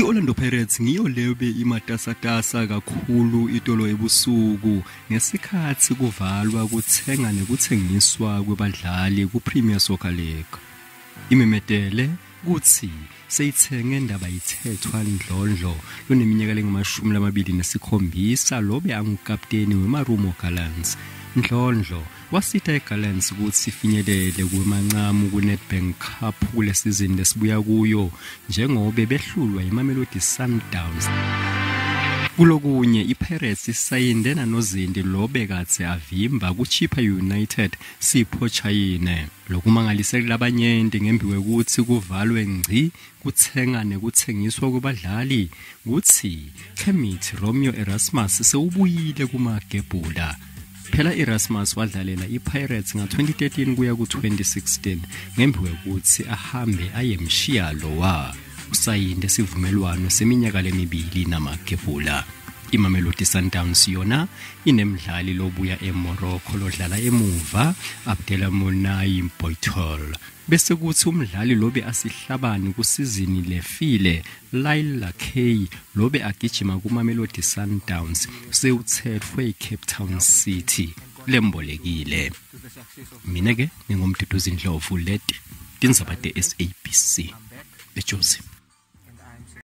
I-Orlando Pirates ngiyo leyo imatasatasa kakhulu itolo ebusuku ngesikhathi kuvalwa kuthenga nekuthengiswa kwabadlali ku-Premier Soccer League. Imemedele kuthi seyithenge indaba ithethwa ndlondlo loneminyaka lengama-27 lobe angukapteni weMarumo Gallants. Ndlondlo wasita eGallants ukuthi ifinyelele kumancamu ku-Nedbank Cup kule season lesibuya kuyo njengoba behlulwa iMamelodi Sundowns. Kulokunye iPirates isayindena noZindi lobe katse avimba kuChippa United Sipho Chayine. Lokumangalisekile abanyenti ngembiwe ukuthi kuvalwe ngci kuthenga nekuthengiswa kwabadlali kuthi Kermit Romeo Erasmus sewubuyile kumagebhula. Phela Erasmus wadlalela iPirates nga-2013 kuya ku-2016 ngembiwe ukuthi ahambe ayemshiya lowa. Usayinde sivumelwano seminyaka lemibili namagebhula. iMamelodi Sundowns yona inemdlali lobuya eMorocco lodlala emuva Abdelmounai Boitol. Bese kuthi umdlali lobe asihlabani kusizini lefile Laila K lobe agijima kuMamelodi Sundowns sewuthethwe eCape Town City lembolekile. Mina ke ngingumduduzi Ndlovu leti tindzaba te SABC eJozi.